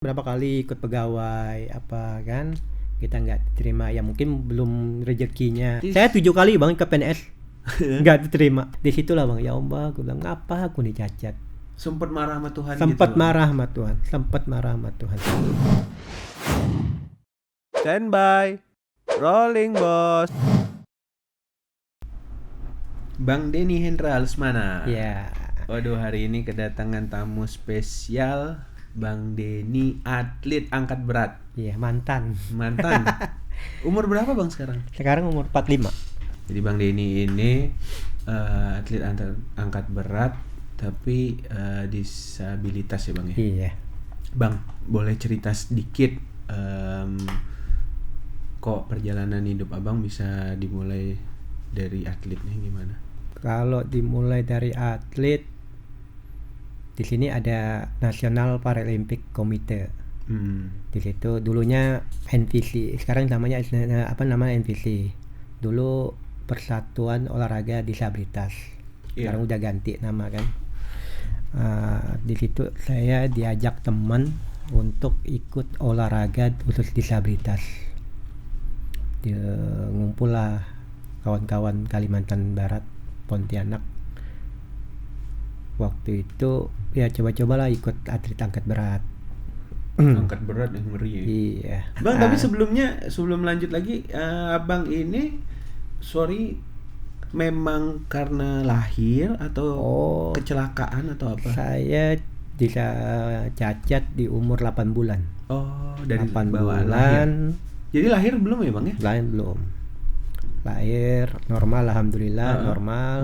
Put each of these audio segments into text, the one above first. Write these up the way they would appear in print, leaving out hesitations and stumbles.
berapa kali ikut pegawai apa kan, kita nggak diterima, ya mungkin belum rezekinya. Saya 7 kali bang ke PNS nggak diterima. Disitulah bang, ya Allah, aku bilang ngapa aku dicacat. Sempat marah sama Tuhan Sempat gitu, marah sama Tuhan, sempat marah sama Tuhan. Standby, rolling bos. Bang Denny Hendra Lesmana. Ya, Waduh, hari ini kedatangan tamu spesial, Bang Denny, atlet angkat berat. iya mantan. Umur berapa bang sekarang? Sekarang umur 45. Jadi Bang Denny ini atlet angkat berat, tapi disabilitas ya bang ya? Iya. Bang, boleh cerita sedikit kok perjalanan hidup abang bisa dimulai dari atletnya gimana? Kalau dimulai dari atlet, di sini ada National Paralympic Committee. Di situ dulunya NPC, sekarang namanya NPC. Dulu Persatuan Olahraga Disabilitas. Sekarang udah ganti nama kan. Di situ saya diajak teman untuk ikut olahraga khusus disabilitas. Ngumpul lah kawan-kawan Kalimantan Barat, Pontianak. Waktu itu ya coba-cobalah ikut atlet angkat berat. Angkat berat yang ngeri ya? Iya. Bang, tapi sebelum lanjut lagi, abang ini memang karena lahir atau kecelakaan atau apa? Saya bisa cacat di umur 8 bulan. Oh, dari 8 bawaan bulan. lahir. Jadi lahir belum ya bang ya? Lahir belum. Lahir normal, alhamdulillah normal.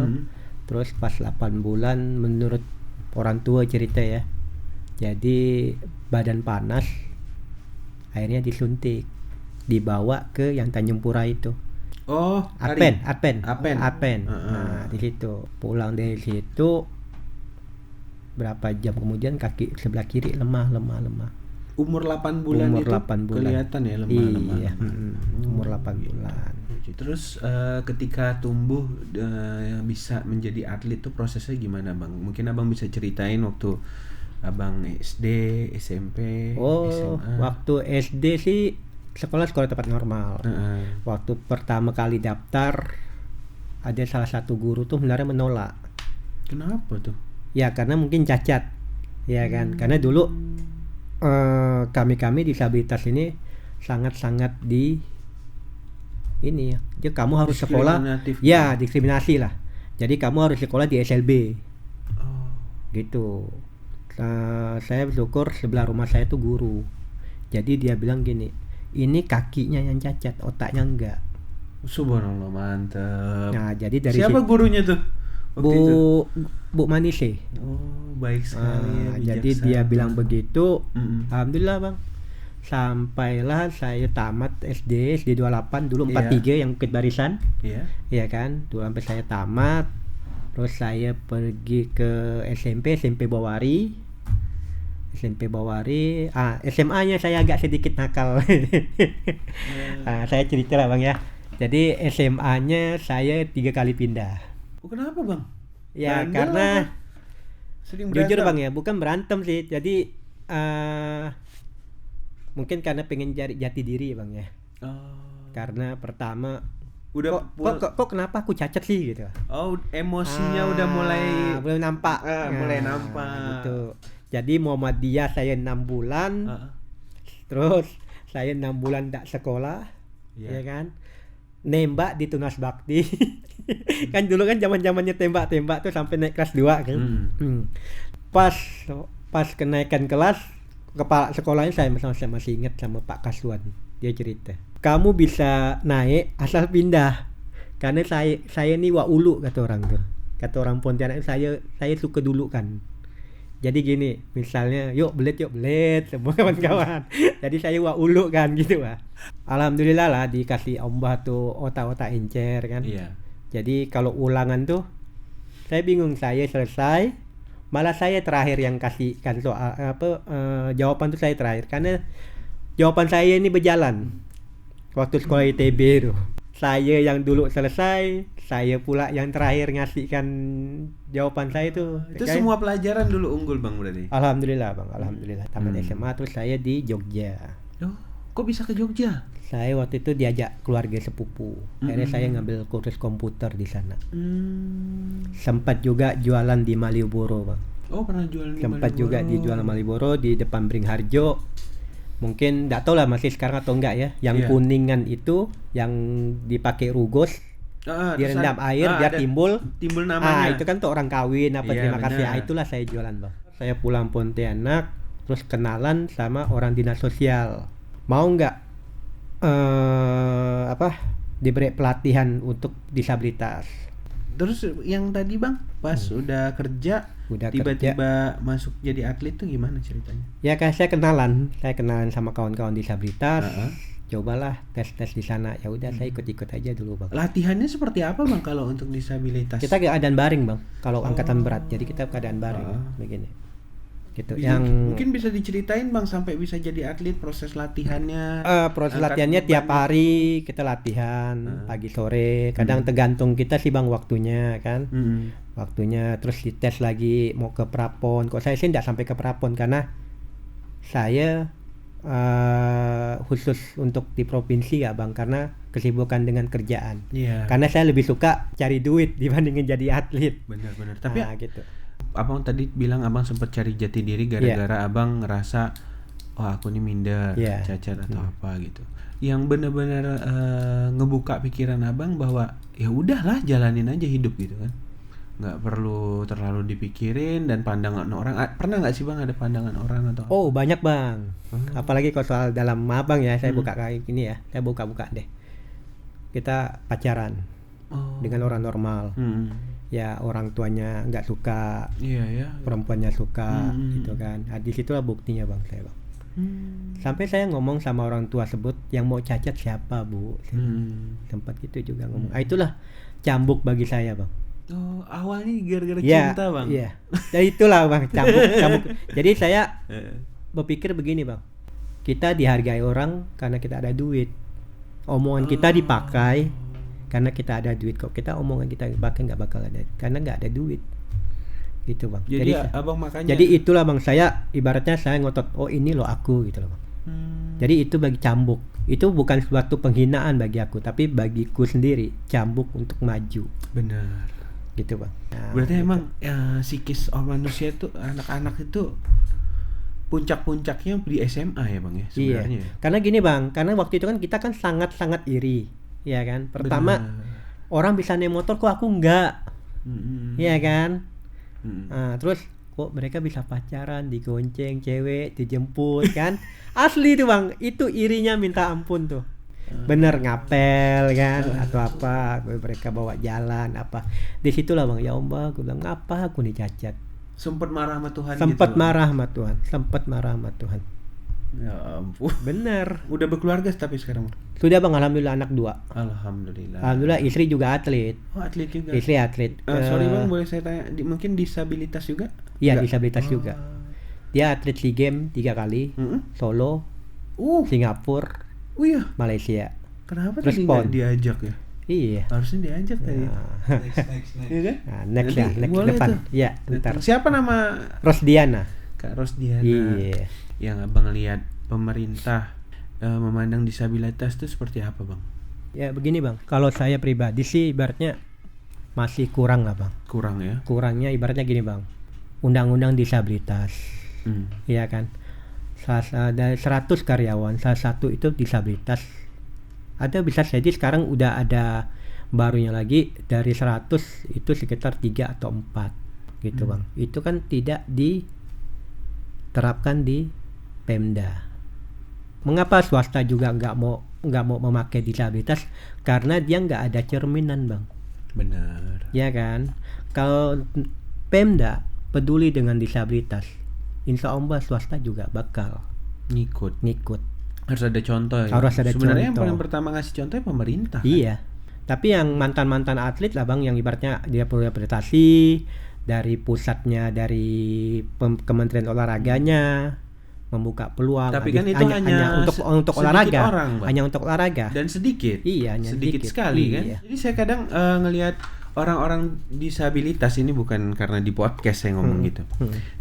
Terus pas 8 bulan menurut orang tua cerita ya, jadi badan panas, akhirnya disuntik, dibawa ke yang Tanjung Pura itu. Oh, Adpen. Nah, Di situ pulang dari situ berapa jam kemudian kaki sebelah kiri lemah. Umur 8 bulan Umur itu 8 bulan. kelihatan ya lemah. Iya, umur 8 bulan. Terus ketika tumbuh bisa menjadi atlet tuh prosesnya gimana bang? Mungkin abang bisa ceritain waktu abang SD, SMP, SMA. Waktu SD sih sekolah tempat normal. Waktu pertama kali daftar, ada salah satu guru tuh sebenarnya menolak. Kenapa tuh? Ya karena mungkin cacat, ya kan? Karena dulu kami disabilitas ini sangat ini ya, jadi kamu harus sekolah, ya diskriminasi lah. Jadi kamu harus sekolah di SLB, gitu. Saya bersyukur sebelah rumah saya tuh guru, jadi dia bilang gini, ini kakinya yang cacat, otaknya enggak. Subhanallah, mantap. Nah jadi dari siapa gurunya tuh? Bu Manise. Oh, baik sekali. Jadi dia bilang begitu. Alhamdulillah bang, sampailah saya tamat SD 28 dulu 43 yang ikut barisan. Iya kan, dulu sampai saya tamat. Terus saya pergi ke SMP Bawari. SMA-nya saya agak sedikit nakal. Saya cerita lah bang ya. Jadi SMA-nya saya 3 kali pindah. Kenapa bang? Ya bandel karena jujur bang ya, bukan berantem sih. Jadi mungkin karena pengen cari jati diri bang ya. Karena pertama kok kenapa aku cacat sih gitu. Emosinya udah mulai nampak. Mulai nampak. Gitu. Jadi Muhammadiyah saya 6 bulan. Terus saya 6 bulan tak sekolah, ya kan. Nembak di Tunas Bakti. Kan dulu kan zaman-zamannya tembak tuh sampai naik kelas 2 kan. Pas kenaikan kelas, kepala sekolahnya saya masih ingat sama Pak Kaswan. Dia cerita, kamu bisa naik asal pindah. Karena saya ini waulu kata orang tuh. Kata orang Pontianak, saya suka dulu kan. Jadi gini, misalnya yuk belet semua kawan-kawan. Jadi saya waulu kan gitu lah. Alhamdulillah lah dikasih Allah tuh otak-otak encer kan. Jadi kalau ulangan tuh saya bingung, saya selesai malah saya terakhir yang kasihkan soal jawaban tuh saya terakhir, karena jawaban saya ini berjalan waktu sekolah ITB tuh. Saya yang dulu selesai, saya pula yang terakhir ngasihkan jawaban saya tuh. Itu Kan? semua pelajaran dulu unggul Bang berarti. Alhamdulillah Bang, alhamdulillah. Tamat SMA terus saya di Jogja. Oh, kok bisa ke Jogja? Saya waktu itu diajak keluarga sepupu. Akhirnya saya ngambil kursus komputer di sana. Sempat juga jualan di Malioboro, Bang. Oh, pernah jualan di Sempat Malioboro. juga dijual di Malioboro di depan Beringharjo. Mungkin enggak tahu lah masih sekarang atau enggak ya. Yang Iya. kuningan itu yang dipakai rugos, terus direndam air biar ada timbul. timbul namanya. Itu kan tuh orang kawin apa Iya, terima kasih. benar. Itulah saya jualan, Bang. Saya pulang Pontianak terus kenalan sama orang dinas sosial. Mau enggak diberi pelatihan untuk disabilitas. Terus yang tadi Bang, pas udah kerja Udah tiba-tiba masuk jadi atlet tuh gimana ceritanya? Ya kan saya kenalan sama kawan-kawan disabilitas. Heeh. Cobalah tes di sana. Ya udah saya ikut-ikut aja dulu, Bang. Latihannya seperti apa Bang kalau untuk disabilitas? Kita keadaan baring, Bang. Kalau angkatan berat. Jadi kita keadaan baring begini. Gitu. Mungkin bisa diceritain Bang sampai bisa jadi atlet proses latihannya. Proses angkat latihannya beban. tiap hari kita latihan pagi sore. Kadang tergantung kita sih Bang waktunya kan. Waktunya terus dites lagi mau ke prapon. Kok saya sih enggak sampai ke prapon karena saya khusus untuk di provinsi ya Bang karena kesibukan dengan kerjaan. Iya. Karena saya lebih suka cari duit dibandingin jadi atlet. Benar-benar. Tapi gitu. Abang tadi bilang Abang sempat cari jati diri gara-gara Abang ngerasa oh aku ini minder, cacat atau apa gitu. Yang benar-benar ngebuka pikiran Abang bahwa ya udahlah jalanin aja hidup gitu kan. Nggak perlu terlalu dipikirin dan pandangan orang. Pernah nggak sih Bang ada pandangan orang atau apa? Oh banyak Bang. Apalagi kalau soal dalam Abang ya saya buka kayak gini ya. Saya buka-buka deh. Kita pacaran dengan orang normal. Ya orang tuanya nggak suka, Iya. perempuannya suka, gitu kan. Nah, di situlah buktinya Bang saya Bang. Sampai saya ngomong sama orang tua sebut yang mau cacat siapa Bu. Tempat gitu juga ngomong. Itulah cambuk bagi saya Bang. Oh awalnya gara-gara Ya, cinta Bang. iya. Jadi itulah Bang cambuk. Jadi saya berpikir begini Bang. Kita dihargai orang karena kita ada duit. Omongan kita dipakai karena kita ada duit. Kok kita omongan kita pakai nggak bakal ada karena nggak ada duit gitu Bang. Jadi Abang makanya Jadi itulah Bang saya ibaratnya saya ngotot oh ini loh aku gitu loh Bang. Jadi itu bagi cambuk itu bukan suatu penghinaan bagi aku tapi bagiku sendiri cambuk untuk maju. benar. Gitu Bang. Nah, Berarti gitu. emang psikis manusia tuh anak-anak itu puncak-puncaknya di SMA ya Bang ya sebenarnya. Iya. Karena gini Bang, karena waktu itu kan kita kan sangat-sangat iri, ya kan. Pertama orang bisa naik motor kok aku enggak, iya kan. Nah, terus kok mereka bisa pacaran, digonceng cewek, dijemput kan. Asli tuh Bang, itu irinya minta ampun tuh. Bener ngapel kan atau apa, mereka bawa jalan apa. Di situlah Bang, ya Allah, aku bilang ngapa aku dicacat. Sempat marah sama Tuhan Sempat gitu. marah sama Tuhan. Ya ampun. Bener. Udah berkeluarga tapi sekarang. Sudah Bang, alhamdulillah anak 2. Alhamdulillah. Alhamdulillah istri juga atlet. Oh atlet juga. Istri atlet. Sorry Bang, boleh saya tanya mungkin disabilitas juga? Iya, disabilitas juga. Dia atlet SEA Games 3 kali. Solo, Singapura, Iya. Malaysia. Kenapa Terus tadi pon. nggak diajak ya? Iya. Harusnya diajak tadi. Next. Iya kan? Nah, next Nanti ya, next boleh depan. tuh. Iya, ntar. Siapa nama Rosdiana. Kak Rosdiana? Iya. Yang Abang lihat pemerintah memandang disabilitas itu seperti apa Bang? Ya begini Bang, kalau saya pribadi sih ibaratnya masih kurang lah Bang. Kurang ya? Kurangnya ibaratnya gini Bang. Undang-undang disabilitas. Iya kan. Dari 100 karyawan, salah satu itu disabilitas. Ada bisa jadi sekarang udah ada barunya lagi dari 100 itu sekitar 3 atau 4 gitu Bang. Itu kan tidak diterapkan di Pemda. Mengapa swasta juga nggak mau memakai disabilitas? Karena dia nggak ada cerminan Bang. Benar. Ya kan. Kalau Pemda peduli dengan disabilitas, insya Allah swasta juga bakal ngikut. Harus ada contoh ya. Harus ada Sebenarnya contoh. yang paling pertama ngasih contoh ya pemerintah. Iya. Tapi yang mantan atlet lah Bang, yang ibaratnya dia perlu prestasi dari pusatnya, dari Kementerian Olahraganya, membuka peluang. Tapi kan itu hanya untuk olahraga, orang, hanya untuk olahraga. Dan sedikit. Iya, hanya sedikit sekali kan. Iya. Jadi saya kadang ngelihat orang-orang disabilitas ini bukan karena di podcast saya ngomong gitu.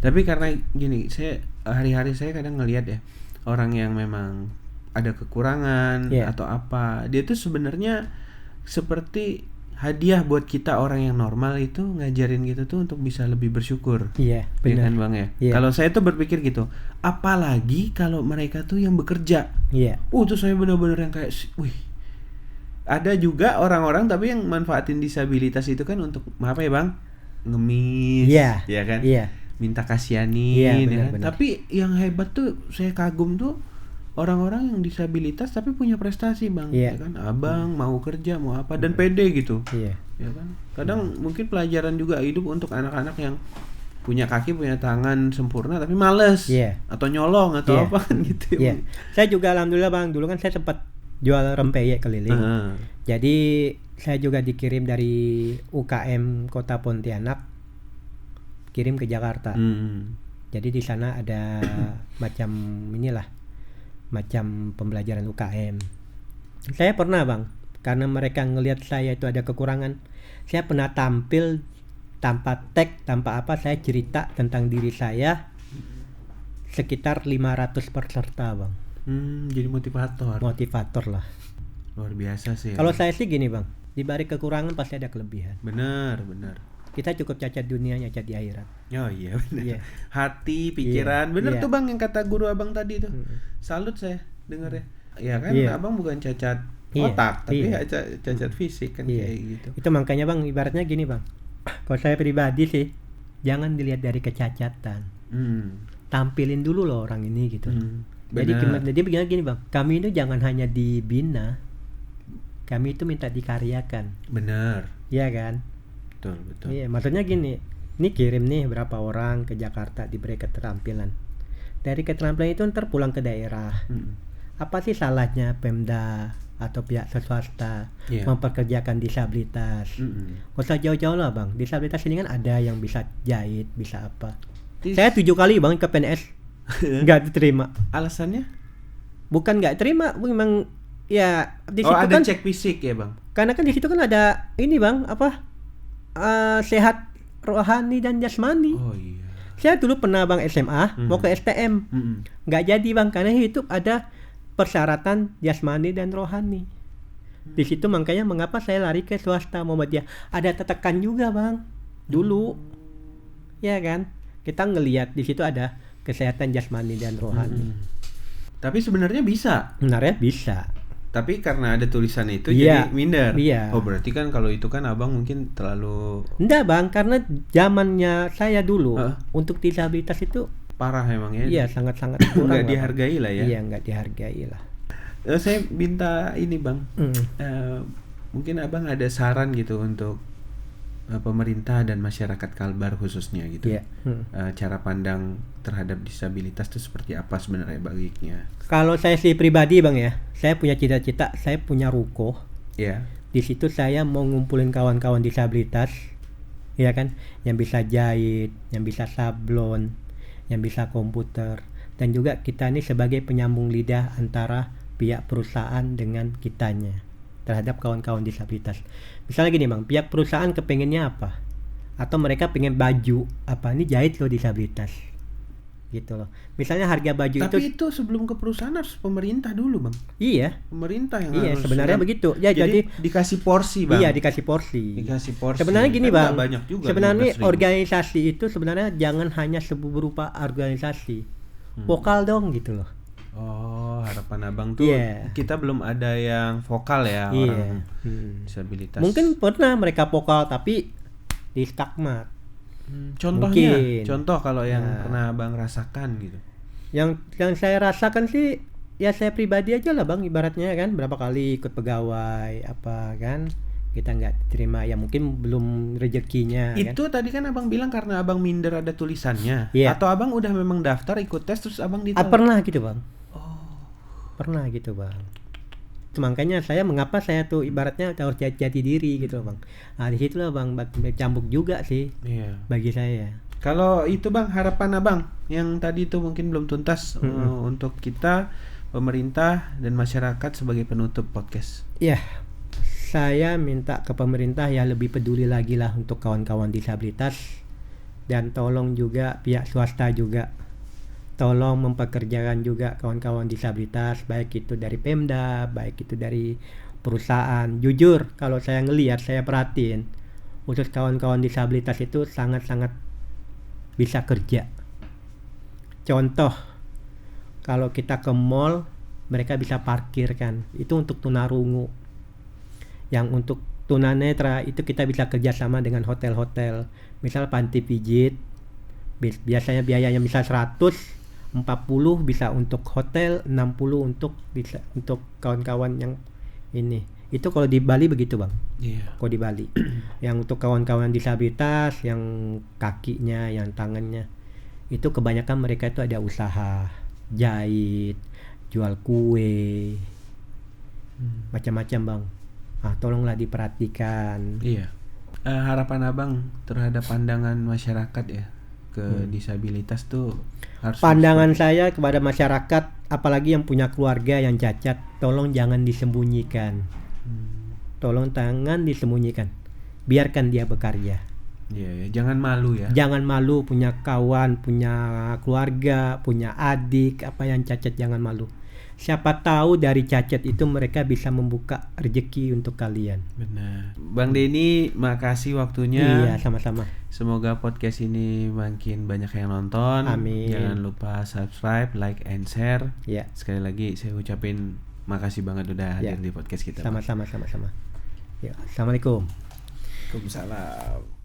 Tapi karena gini, saya hari-hari saya kadang ngelihat ya orang yang memang ada kekurangan atau apa, dia tuh sebenarnya seperti hadiah buat kita orang yang normal itu ngajarin gitu tuh untuk bisa lebih bersyukur. Iya, Ya benar. kan Bang ya. Iya. Kalau saya tuh berpikir gitu, apalagi kalau mereka tuh yang bekerja. Iya. Tuh saya benar-benar yang kayak, wih. Ada juga orang-orang tapi yang manfaatin disabilitas itu kan untuk apa ya Bang? Ngemis, Iya. ya kan? Iya. Minta kasihanin, Iya, ya benar, kan? benar. Tapi yang hebat tuh saya kagum tuh orang-orang yang disabilitas tapi punya prestasi Bang, Iya. ya kan? Abang mau kerja mau apa dan pede gitu, Iya. ya kan? Kadang mungkin pelajaran juga hidup untuk anak-anak yang punya kaki punya tangan sempurna tapi males, Iya. atau nyolong atau Iya. apa kan gitu. Iya. Saya juga alhamdulillah Bang, dulu kan saya sempat jual rempeyek keliling. Jadi saya juga dikirim dari UKM Kota Pontianak kirim ke Jakarta. Jadi di sana ada macam pembelajaran UKM. Saya pernah Bang, karena mereka ngelihat saya itu ada kekurangan, saya pernah tampil tanpa tag, tanpa apa, saya cerita tentang diri saya sekitar 500 peserta Bang. Jadi Motivator lah. Luar biasa sih. Kalau saya sih gini Bang, di balik kekurangan pasti ada kelebihan. Benar. Kita cukup cacat dunia, cacat di akhirat. Oh iya benar. Iya. Hati, pikiran, benar Iya. tuh Bang yang kata guru Abang tadi tuh. Salut saya denger ya. Ya kan Iya. Abang bukan cacat Iya. otak, tapi Iya. cacat fisik kan Iya. kayak gitu. Itu makanya Bang, ibaratnya gini Bang. Kalau saya pribadi sih, jangan dilihat dari kecacatan. Tampilin dulu loh orang ini gitu. Jadi begini gini Bang, kami itu jangan hanya dibina, kami itu minta dikaryakan. Benar. Iya kan? Betul. Iya, maksudnya gini, ini kirim nih berapa orang ke Jakarta diberi keterampilan. Dari keterampilan itu ntar pulang ke daerah. Apa sih salahnya Pemda atau pihak swasta memperkerjakan disabilitas? Gak usah jauh-jauh lah Bang, disabilitas ini kan ada yang bisa jahit, bisa apa. Saya 7 kali Bang ke PNS nggak diterima. Alasannya? Bukan nggak terima, memang ya di situ ada kan cek fisik ya Bang? karena kan di situ kan ada ini Bang, apa sehat rohani dan jasmani. Oh iya. Saya dulu pernah Bang SMA mau ke STM, nggak jadi Bang karena itu ada persyaratan jasmani dan rohani. Di situ makanya mengapa saya lari ke swasta Muhammadiyah. Ada tetekan juga Bang dulu, ya kan? Kita ngelihat di situ ada kesehatan jasmani dan rohani. Tapi sebenarnya bisa. Benarnya bisa. Tapi karena ada tulisan itu Iya. jadi minder. Iya. Oh berarti kan kalau itu kan Abang mungkin terlalu Enggak Bang, karena zamannya saya dulu untuk disabilitas itu parah emang ya. iya sangat-sangat kurang. Nggak dihargai lah ya. Iya, nggak dihargai lah. Saya minta ini Bang, mungkin Abang ada saran gitu untuk pemerintah dan masyarakat Kalbar khususnya gitu. Iya. Cara pandang terhadap disabilitas itu seperti apa sebenarnya baiknya? Kalau saya sih pribadi Bang ya, saya punya cita-cita, saya punya ruko. Ya. Di situ saya mau ngumpulin kawan-kawan disabilitas, ya kan, yang bisa jahit, yang bisa sablon, yang bisa komputer, dan juga kita ini sebagai penyambung lidah antara pihak perusahaan dengan kitanya terhadap kawan-kawan disabilitas. Misalnya gini Bang, pihak perusahaan kepengennya apa? Atau mereka pengen baju apa, ini jahit loh disabilitas, gitu loh. Misalnya harga baju Tapi itu sebelum ke perusahaan harus pemerintah dulu Bang. Iya. Pemerintah yang Iya, harus sebenarnya begitu. Ya, jadi dikasih porsi Bang. Iya, dikasih porsi. Dikasih porsi. Sebenarnya gini Kan Bang, nggak banyak juga, sebenarnya 15.000. organisasi itu sebenarnya jangan hanya berupa organisasi, vokal dong gitu loh. Oh, harapan Abang tuh Iya. kita belum ada yang vokal ya Iya. orang disabilitas. Mungkin pernah mereka vokal tapi di skakmat. Contohnya, Mungkin. contoh kalau yang Nah. pernah Abang rasakan gitu. Yang saya rasakan sih ya saya pribadi aja lah Bang, ibaratnya kan berapa kali ikut pegawai apa kan kita nggak terima, ya mungkin belum rezekinya kan. Itu tadi kan Abang bilang karena Abang minder ada tulisannya. Iya. Atau Abang udah memang daftar ikut tes terus Abang ditolak? Pernah gitu Bang. Oh. Pernah gitu Bang. Makanya saya mengapa saya tuh ibaratnya harus jati diri gitu loh Bang. Nah di situ lah Bang, bercambuk juga sih Iya. bagi saya. Kalau itu Bang, harapan Abang yang tadi itu mungkin belum tuntas untuk kita, pemerintah dan masyarakat sebagai penutup podcast. Ya, saya minta ke pemerintah ya lebih peduli lagi lah untuk kawan-kawan disabilitas, dan tolong juga pihak swasta juga tolong mempekerjakan juga kawan-kawan disabilitas, baik itu dari Pemda, baik itu dari perusahaan. Jujur kalau saya ngelihat, saya perhatiin khusus kawan-kawan disabilitas itu sangat-sangat bisa kerja. Contoh, kalau kita ke mall, mereka bisa parkir kan, itu untuk tunarungu. Yang untuk tunanetra itu kita bisa kerjasama dengan hotel-hotel, misal panti pijit, biasanya biayanya misal 140 bisa untuk hotel, 60 untuk bisa untuk kawan-kawan yang ini. Itu kalau di Bali begitu Bang. Kalau di Bali yang untuk kawan-kawan disabilitas yang kakinya, yang tangannya, itu kebanyakan mereka itu ada usaha jahit, jual kue, macam-macam Bang. Tolonglah diperhatikan. Iya. Harapan Abang terhadap pandangan masyarakat ya ke disabilitas tuh harus. Pandangan saya kepada masyarakat, apalagi yang punya keluarga yang cacat, tolong jangan disembunyikan. Tolong jangan disembunyikan. Biarkan dia bekerja. Iya, jangan malu ya. Jangan malu punya kawan, punya keluarga, punya adik, apa yang cacat, jangan malu. Siapa tahu dari cacat itu mereka bisa membuka rezeki untuk kalian. Benar. Bang Denny, makasih waktunya. Iya, sama-sama. Semoga podcast ini makin banyak yang nonton. Amin. Jangan lupa subscribe, like, and share. Ya. Sekali lagi saya ucapin makasih banget udah hadir di podcast kita. Sama-sama. Ya, assalamualaikum. Waalaikumsalam.